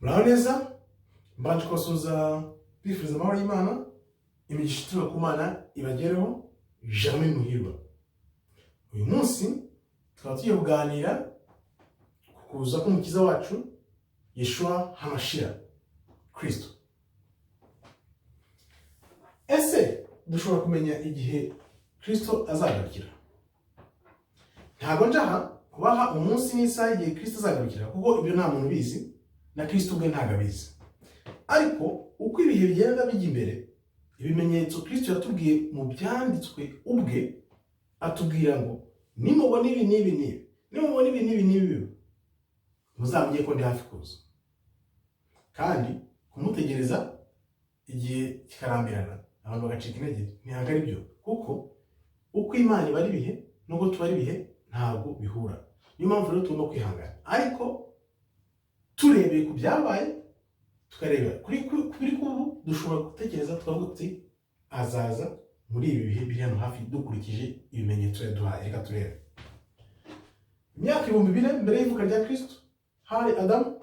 Muraho mbanje kubasuhuza bifuriza amahoro y'Imana, imigisha ituruka ku Mana ibagereho. Jamais Muhirwa. Uyu munsi tukaba tugiye kuganira ku kuza k'umukiza wacu Yeshua Hamashia Kristo. Ese dushobora kumenya igihe Kristo azagarukira? Ntabwo njaha kubaha umunsi n'isaha igihe Kristo azagarukira, kuko ibyo nta muntu bizi, na Kristo ubwe ntabwo abizi. Ariko uko ibihe bigenda bijya imbere, ibimenyetso Kristo yatubwiye mu byanditswe ubwe, atubwira ngo nimubona ibi n'ibi n'ibi, nimubona ibi n'ibi n'ibi, muzamenye ko ndi hafi kuza. Kandi kumutegereza igihe kikarambirana, abantu bagacika intege, ntabwo ari byo, kuko uko Imana iba ari ibihe nubwo tuba ari ibihe ntabwo bihura. Niyo mpamvu rero tugomba kwihangana. Ariko turebeye ku byabaye, tukareba kuri kubu, dushobora gutekereza tukavuga tuti azaza muri ibi bihe biri hano hafi, dukurikije ibimenyetso yaduhaye. Reka turebe. Imyaka 2000 mbere y'ivuka rya Kristo hari Adamu,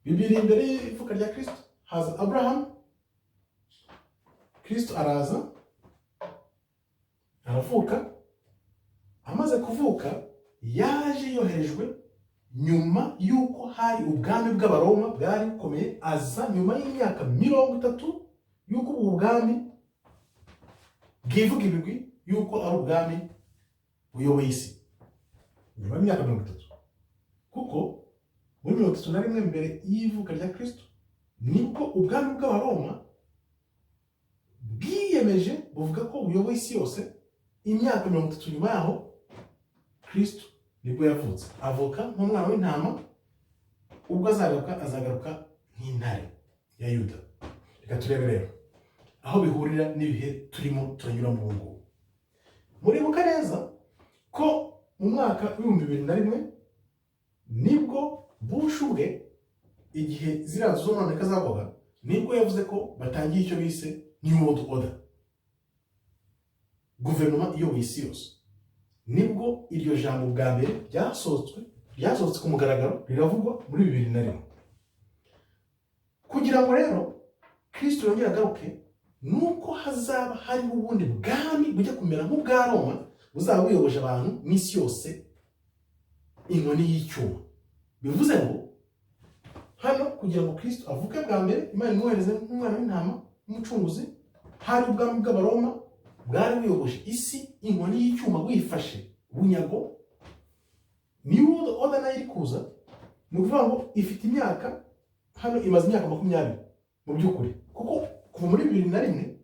2000 mbere y'ivuka rya Kristo haza Abraham. Kristo araza, aravuka. Amaze kuvuka, yaje yoherejwe nyuma yuko hari ubwami bw'Abaroma bwari bukomeye. Aza nyuma y'imyaka 30 yuko ubu bwami bwivuga ibigwi yuko ari ubwami buyoboye isi. Nyuma y'imyaka 30, kuko muri 31 mbere y'ivuka rya Kristo nibwo ubwami bw'Abaroma bwiyemeje buvuga ko buyoboye isi yose. Imyaka 30 nyuma yaho, Kristo nibwo yavutse. Avuka nk'umwana w'intama, ubwo azagaruka nk'intare ya Yuda. Reka turebe rero aho bihurira n'ibihe turimo turanyura mu ngo. Muribuka neza ko mu mwaka w'2001 nibwo Bush ubwe, igihe ziriya zo muri Amerika zabaga, nibwo yavuze ko batangiye icyo bise New World Order, guverinoma iyoboye isi yose. Nibwo iryo jambo bwa mbere ryasohotse ku mugaragaro, riravugwa muri 2001. Kugira ngo rero Kristo yongere agaruke, nuko hazaba hari ubundi bwami bujya kumera nk'ubwa Roma, buzaba buyoboje abantu n'isi yose inkoni y'icyuma. Bivuze ngo hano kugira ngo Kristo avuke bwa mbere, Imana imwohereze nk'umwana w'intama w'umucunguzi, hari ubwami bw'Abaroma bwari buyoboje isi inkoni y'icyuma bwifashe bunyago. New World Order nayo iri kuza, ni ukuvuga ngo ifite imyaka, hano imaze imyaka 20 mu by'ukuri, kuko kuva muri 2001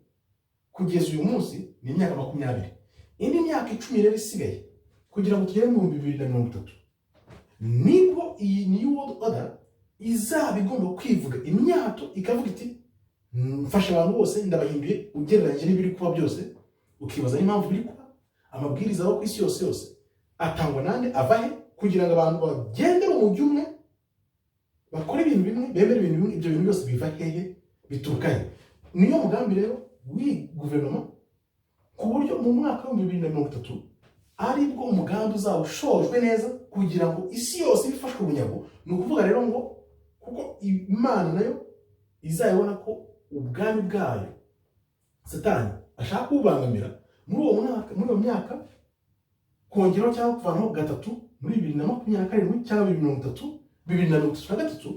kugeza uyu munsi ni imyaka 20. Indi myaka 10 rero isigaye kugira ngo tugere mu 2030, nibwo iyi New World Order izaba igomba kwivuga imyato, ikavuga iti mfasha abantu bose, ndabahinduye ugereranyije n'ibiri kuba byose. Ukibaza n'impamvu biri kuba. Amabwiriza aba ku isi yose atangwa nande, avahe, kugira ngo abantu bagendere mu mujyi umwe, bakora ibintu bimwe, bemere ibintu bimwe. Ibyo bintu byose biva hehe? Bituruka he? Niyo mugambi rero w'iyi guverinoma, ku buryo mu mwaka wa 2030 aribwo umugambi uzaba ushojwe neza, kugira ngo isi yose bifashwe ubunyago. Ni ukuvuga rero ngo kuko Imana nayo izayibona ko ubwami bwayo Satani ashaka kubangamira muri uwo mwaka, muri iyo myaka, kongeraho cyangwa kuvanaho gatatu muri 2027 cyangwa 2030, 2033.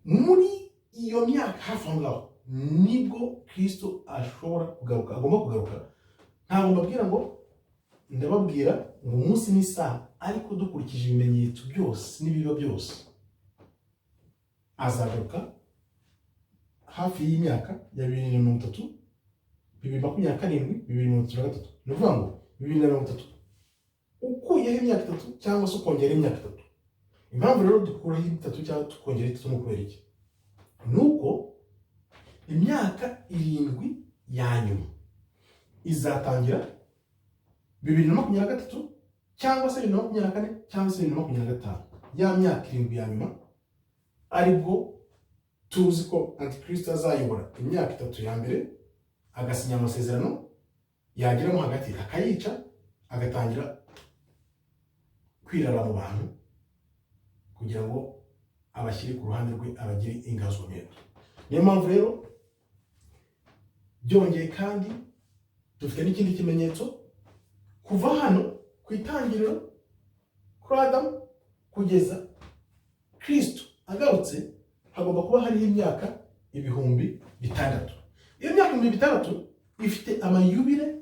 Muri iyo myaka hafi aho ngaho nibwo Kristo ashobora kugaruka, agomba kugaruka. Ntabwo mbabwira ngo ndababwira ngo umunsi n'isaha, ariko dukurikije ibimenyetso byose n'ibiba byose, azagaruka hafi y'imyaka ya 2030, 2027, 2033. Ni ukuvuga ngo 2030 ukuyeho imyaka 3 cyangwa se ukongera imyaka 3. Impamvu rero dukuraho 3 cyangwa tukongera 3 ni ukubera iki? Nuko imyaka 7 ya nyuma izatangira 2023 cyangwa se 2024 cyangwa se 2025. Ya myaka 7 ya nyuma aribwo tuzi ko Antikristo azayobora imyaka 3 ya mbere, agasinya amasezerano, yageramo hagati akayica, agatangira kwirara mu bantu, kugira ngo abashyire ku ruhande rwe, abagire ingazwa mwebwe. Niyo mpamvu rero byongeye kandi dufite n'ikindi kimenyetso kuva hano ku itangiriro kuri Adamu kugeza Kristo agarutse, hagomba kuba hariho imyaka 6,000. Iyo myaka 6,000 ifite amayubile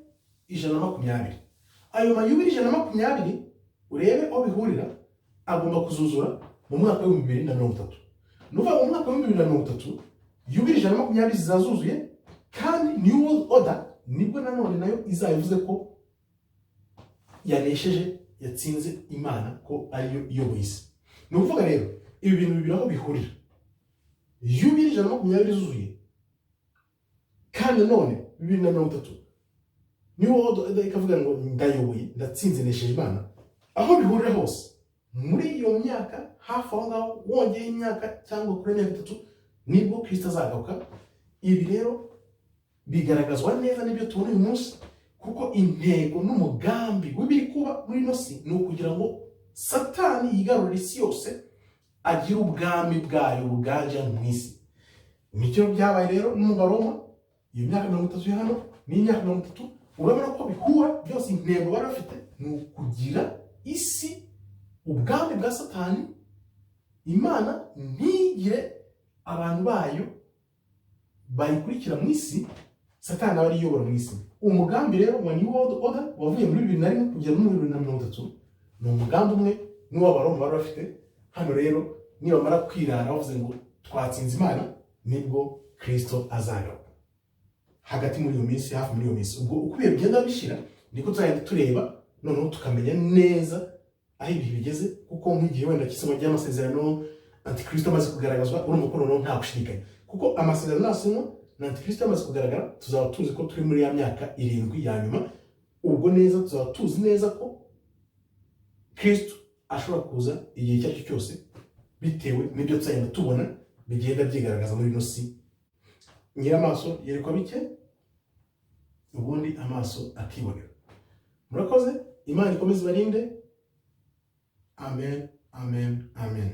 120. Ayo mayubile 120 urebe aho bihurira agomba kuzuzura mu mwaka wa 2030. Nuva mu mwaka wa 2030 yubile 120 zizazuzuye, kandi New World Order nibwo nanone nayo izayivuze ko yanesheje, yatsinze Imana, ko ariyo iyoboye isi. Ni ukuvuga rero ibi bintu bibiri aho bihurira, yubile 120 zuzuye kandi none 2030 New World Order ikavuga ngo ndayoboye, ndatsinze, nesheje Imana. Aho bihurira hose muri iyo myaka hafi aho ngaho, wongeye imyaka cyangwa kuri myaka 3 nibwo Kristo azagaruka. Ibi rero bigaragazwa neza n'ibyo tubona uyu munsi, kuko intego n'umugambi w'ibiri kuba muri ino si ni ukugira ngo Satani yigarurire isi yose, agira ubwami bwayo buganje mu isi. Nicyo byabaye rero mu Baroma, iyo myaka 30 yo hano n'imyaka 30, urabona ko bihura byose. Intego bari bafite ni ukugira isi ubwami bwa Satani, Imana ntigire abantu bayo bayikurikira mu isi, Satani aba ariyobora mu isi. Umugambi rero wa New World Order wavuye muri 2001 kugera muri 2030 ni umugambi umwe n'uw'Abaroma bari bafite. Hano rero nibamara kwirara bavuze ngo twatsinze Imana, nibwo Kristo azagaruka hagati muri iyo minsi, hafi muri iyo minsi. Ubwo uko ibihe bigenda bishira niko tuzagenda tureba noneho tukamenya neza aho ibihe bigeze, kuko nk'igihe wenda kisemo ry'amasezerano Antikristo amaze kugaragazwa, urumva ko noneho nta gushidikanya, kuko amasezerano nasomwa na Antikristo amaze kugaragara, tuzaba tuzi ko turi muri ya myaka 7 ya nyuma. Ubwo neza tuzaba tuzi neza ko Kristo ashobora kuza igihe icyo aricyo cyose, bitewe n'ibyo tuzagenda tubona bigenda byigaragaza muri ino si. Nyiramaso yerekwa bike, ubundi amaso akibonera. Murakoze, Imana ikomeze ibarinde. Amen, amen, amen.